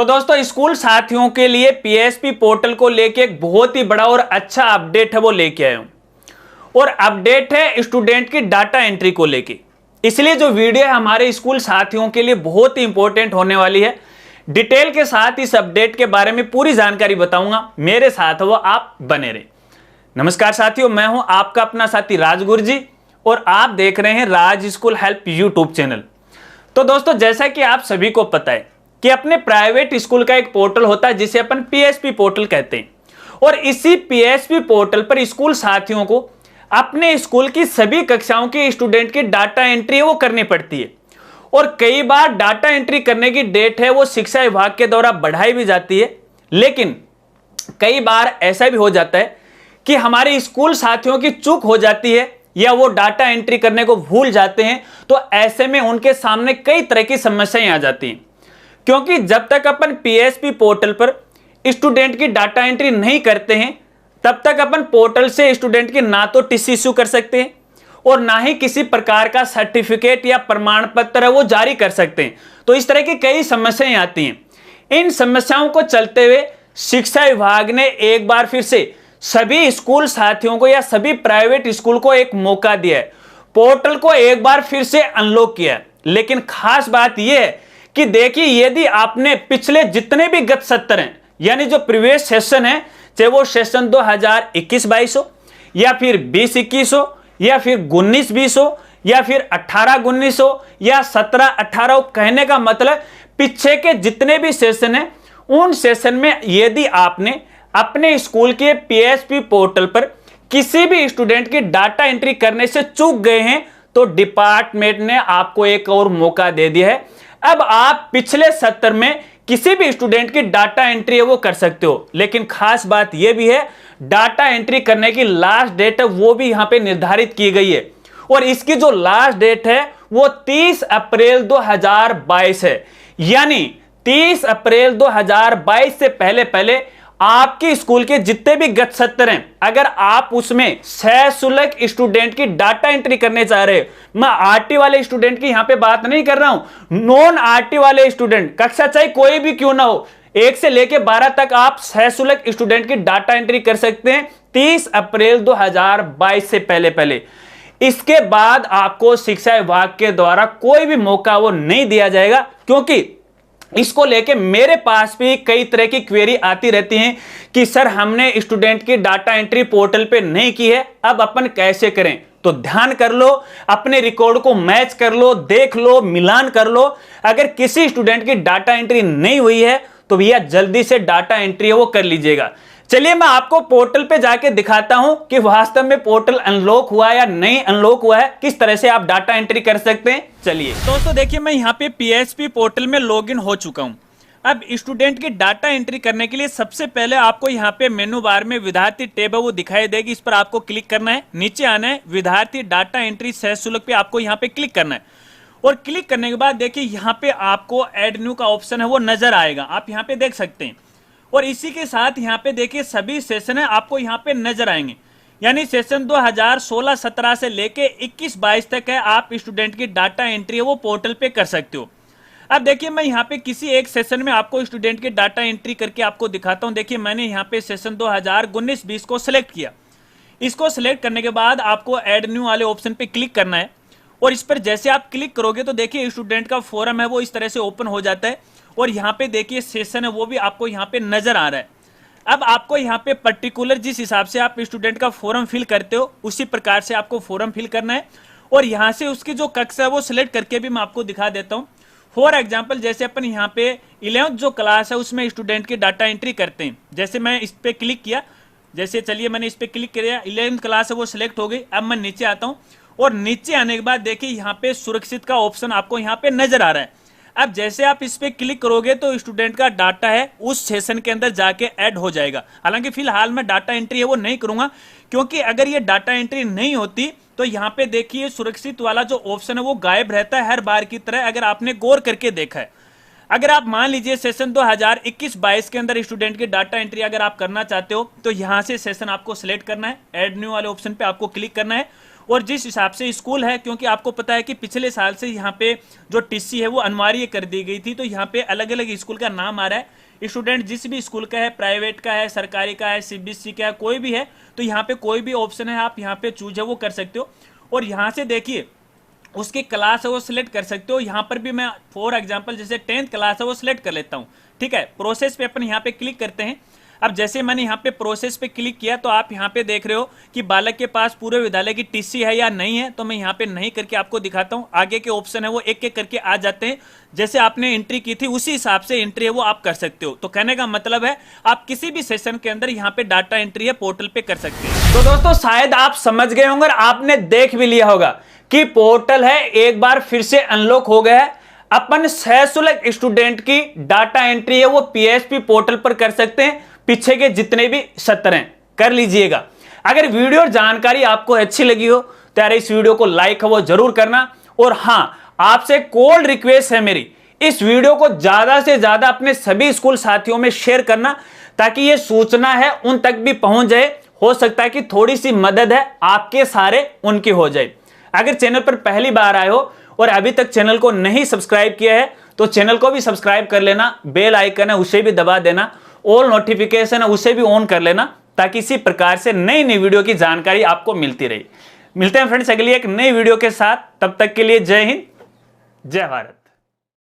तो दोस्तों स्कूल साथियों के लिए पीएसपी पोर्टल को लेके एक बहुत ही बड़ा और अच्छा अपडेट है वो लेके आया हूं। और अपडेट है स्टूडेंट की डाटा एंट्री को लेके, इसलिए जो वीडियो है हमारे स्कूल साथियों के लिए बहुत ही इंपॉर्टेंट होने वाली है। डिटेल के साथ इस अपडेट के बारे में पूरी जानकारी बताऊंगा, मेरे साथ वो आप बने रहे। नमस्कार साथियों, मैं हूं आपका अपना साथी राजगुरु जी और आप देख रहे हैं राज स्कूल हेल्प यूट्यूब चैनल। तो दोस्तों जैसा कि आप सभी को पता है कि अपने प्राइवेट स्कूल का एक पोर्टल होता है जिसे अपन पीएसपी पोर्टल कहते हैं, और इसी पीएसपी पोर्टल पर स्कूल साथियों को अपने स्कूल की सभी कक्षाओं के स्टूडेंट की डाटा एंट्री वो करनी पड़ती है। और कई बार डाटा एंट्री करने की डेट है वो शिक्षा विभाग के द्वारा बढ़ाई भी जाती है, लेकिन कई बार ऐसा भी हो जाता है कि हमारे स्कूल साथियों की चूक हो जाती है या वो डाटा एंट्री करने को भूल जाते हैं। तो ऐसे में उनके सामने कई तरह की समस्याएं आ जाती हैं, क्योंकि जब तक अपन पीएसपी पोर्टल पर स्टूडेंट की डाटा एंट्री नहीं करते हैं तब तक अपन पोर्टल से स्टूडेंट की ना तो टीसी इश्यू कर सकते हैं और ना ही किसी प्रकार का सर्टिफिकेट या प्रमाण पत्र है वो जारी कर सकते हैं। तो इस तरह की कई समस्याएं आती हैं। इन समस्याओं को चलते हुए शिक्षा विभाग ने एक बार फिर से सभी स्कूल साथियों को या सभी प्राइवेट स्कूल को एक मौका दिया है, पोर्टल को एक बार फिर से अनलॉक किया है। लेकिन खास बात यह है कि देखिए, यदि आपने पिछले जितने भी गत सत्र हैं, यानी जो प्रीवियस सेशन है, चाहे वो सेशन 2021-22 हो या फिर 20-21 हो या फिर 19-20 हो या फिर 18-19 हो या 17-18 हो, कहने का मतलब पीछे के जितने भी सेशन हैं उन सेशन में यदि आपने अपने स्कूल के पीएसपी पोर्टल पर किसी भी स्टूडेंट की डाटा एंट्री करने से चूक गए हैं तो डिपार्टमेंट ने आपको एक और मौका दे दिया है। अब आप पिछले सत्र में किसी भी स्टूडेंट की डाटा एंट्री है वो कर सकते हो, लेकिन खास बात यह भी है डाटा एंट्री करने की लास्ट डेट है वो भी यहां पे निर्धारित की गई है, और इसकी जो लास्ट डेट है वो 30 अप्रैल 2022 है। यानी 30 अप्रैल 2022 से पहले पहले आपके स्कूल के जितने भी गत सत्र हैं, अगर आप उसमें सशुल्क स्टूडेंट की डाटा एंट्री करने चाह रहे हो, मैं आरटी वाले स्टूडेंट की यहां पे बात नहीं कर रहा हूं, नॉन आरटी वाले स्टूडेंट, कक्षा चाहे कोई भी क्यों ना हो, 1 से लेकर 12 तक आप सशुल्क स्टूडेंट की डाटा एंट्री कर सकते हैं 30 अप्रैल 2022 से पहले पहले। इसके बाद आपको शिक्षा विभाग के द्वारा कोई भी मौका वो नहीं दिया जाएगा, क्योंकि इसको लेके मेरे पास भी कई तरह की क्वेरी आती रहती हैं कि सर हमने स्टूडेंट की डाटा एंट्री पोर्टल पे नहीं की है, अब अपन कैसे करें। तो ध्यान कर लो, अपने रिकॉर्ड को मैच कर लो, देख लो, मिलान कर लो। अगर किसी स्टूडेंट की डाटा एंट्री नहीं हुई है तो भैया जल्दी से डाटा एंट्री है वो कर लीजिएगा। चलिए मैं आपको पोर्टल पे जाके दिखाता हूं कि वास्तव में पोर्टल अनलॉक हुआ है या नहीं अनलॉक हुआ है, किस तरह से आप डाटा एंट्री कर सकते हैं। चलिए दोस्तों देखिए, मैं यहाँ पे पीएसपी पोर्टल में लॉगिन हो चुका हूं। अब स्टूडेंट की डाटा एंट्री करने के लिए सबसे पहले आपको यहाँ पे मेनू बार में विद्यार्थी टैब है वो दिखाई देगी, इस पर आपको क्लिक करना है, नीचे आना है, विद्यार्थी डाटा एंट्री सशुल्क पे आपको यहाँ पे क्लिक करना है। और क्लिक करने के बाद देखिए यहाँ पे आपको एड न्यू का ऑप्शन है वो नजर आएगा, आप यहाँ पे देख सकते हैं। और इसी के साथ यहाँ पे देखिए सभी सेशन है आपको यहाँ पे नजर आएंगे, यानी सेशन 2016-17 से लेके 21-22 तक है आप स्टूडेंट की डाटा एंट्री है वो पोर्टल पे कर सकते हो। अब देखिए मैं यहाँ पे किसी एक सेशन में आपको स्टूडेंट की डाटा एंट्री करके आपको दिखाता हूँ। देखिए मैंने यहाँ पे सेशन 2019-20 को सिलेक्ट किया। इसको सिलेक्ट करने के बाद आपको एड न्यू वाले ऑप्शन पे क्लिक करना है, और इस पर जैसे आप क्लिक करोगे तो देखिए स्टूडेंट का फोरम है वो इस तरह से ओपन हो जाता है, और यहाँ पे देखिए सेशन है वो भी आपको यहाँ पे नजर आ रहा है। अब आपको यहाँ पे पर्टिकुलर जिस हिसाब से आप स्टूडेंट का फॉर्म फिल करते हो उसी प्रकार से आपको फॉर्म फिल करना है, और यहाँ से उसकी जो कक्षा है वो सिलेक्ट करके भी मैं आपको दिखा देता हूँ। फॉर एग्जाम्पल जैसे अपन यहाँ पे 11th जो क्लास है उसमें स्टूडेंट की डाटा एंट्री करते हैं, जैसे मैं इस पे क्लिक किया, जैसे चलिए मैंने इस पे क्लिक किया, 11th क्लास है वो सिलेक्ट हो गई। अब मैं नीचे आता हूँ, और नीचे आने के बाद देखिए यहाँ पे सुरक्षित का ऑप्शन आपको यहाँ पे नजर आ रहा है। अब जैसे आप इस पे क्लिक करोगे तो स्टूडेंट का डाटा है उस सेशन के अंदर जाके ऐड हो जाएगा। हालांकि फिलहाल मैं डाटा एंट्री है वो नहीं करूंगा, क्योंकि अगर ये डाटा एंट्री नहीं होती तो यहाँ पे देखिए सुरक्षित वाला जो ऑप्शन है वो गायब रहता है हर बार की तरह, अगर आपने गौर करके देखा है। अगर आप मान लीजिए सेशन 2021-22 के अंदर स्टूडेंट की डाटा एंट्री अगर आप करना चाहते हो तो यहाँ से सेशन आपको सिलेक्ट करना है, एड न्यू वाले ऑप्शन पे आपको क्लिक करना है, और जिस हिसाब से स्कूल है, क्योंकि आपको पता है कि पिछले साल से यहाँ पे जो टीसी है वो अनिवार्य कर दी गई थी, तो यहाँ पे अलग अलग स्कूल का नाम आ रहा है। स्टूडेंट जिस भी स्कूल का है, प्राइवेट का है, सरकारी का है, सीबीएसई का है, कोई भी है, तो यहाँ पे कोई भी ऑप्शन है, आप यहाँ पे चूज है वो कर सकते हो। और यहाँ से देखिए उसकी क्लास है वो सिलेक्ट कर सकते हो। यहाँ पर भी मैं फॉर एग्जांपल जैसे 10th क्लास है वो सिलेक्ट कर लेता हूँ, ठीक है। प्रोसेस पे अपन यहाँ पे क्लिक करते हैं। अब जैसे मैंने यहाँ पे प्रोसेस पे क्लिक किया तो आप यहाँ पे देख रहे हो कि बालक के पास पूरे विद्यालय की टीसी है या नहीं है, तो मैं यहाँ पे नहीं करके आपको दिखाता हूँ। आगे के ऑप्शन है वो एक एक करके आ जाते हैं, जैसे आपने एंट्री की थी उसी हिसाब से एंट्री है वो आप कर सकते हो। तो कहने का मतलब है आप किसी भी सेशन के अंदर यहाँ पे डाटा एंट्री है पोर्टल पे कर सकते हैं। तो दोस्तों शायद आप समझ गए होंगे और आपने देख भी लिया होगा कि पोर्टल है एक बार फिर से अनलॉक हो गया है। अपन सशुल्क स्टूडेंट की डाटा एंट्री है वो पीएसपी पोर्टल पर कर सकते हैं। पीछे के जितने भी सत्र हैं कर लीजिएगा। अगर वीडियो और जानकारी आपको अच्छी लगी हो तो यार इस वीडियो को लाइक है वो जरूर करना। और हां, आपसे कोल्ड रिक्वेस्ट है मेरी, इस वीडियो को ज्यादा से ज्यादा अपने सभी स्कूल साथियों में शेयर करना, ताकि ये सूचना है उन तक भी पहुंच जाए। हो सकता है कि थोड़ी सी मदद है आपके सारे उनकी हो जाए। अगर चैनल पर पहली बार आए हो और अभी तक चैनल को नहीं सब्सक्राइब किया है तो चैनल को भी सब्सक्राइब कर लेना। बेल आइकन है उसे भी दबा देना, ऑल नोटिफिकेशन है उसे भी ऑन कर लेना, ताकि इसी प्रकार से नई नई वीडियो की जानकारी आपको मिलती रहे। मिलते हैं फ्रेंड्स अगली एक नई वीडियो के साथ, तब तक के लिए जय हिंद, जय भारत।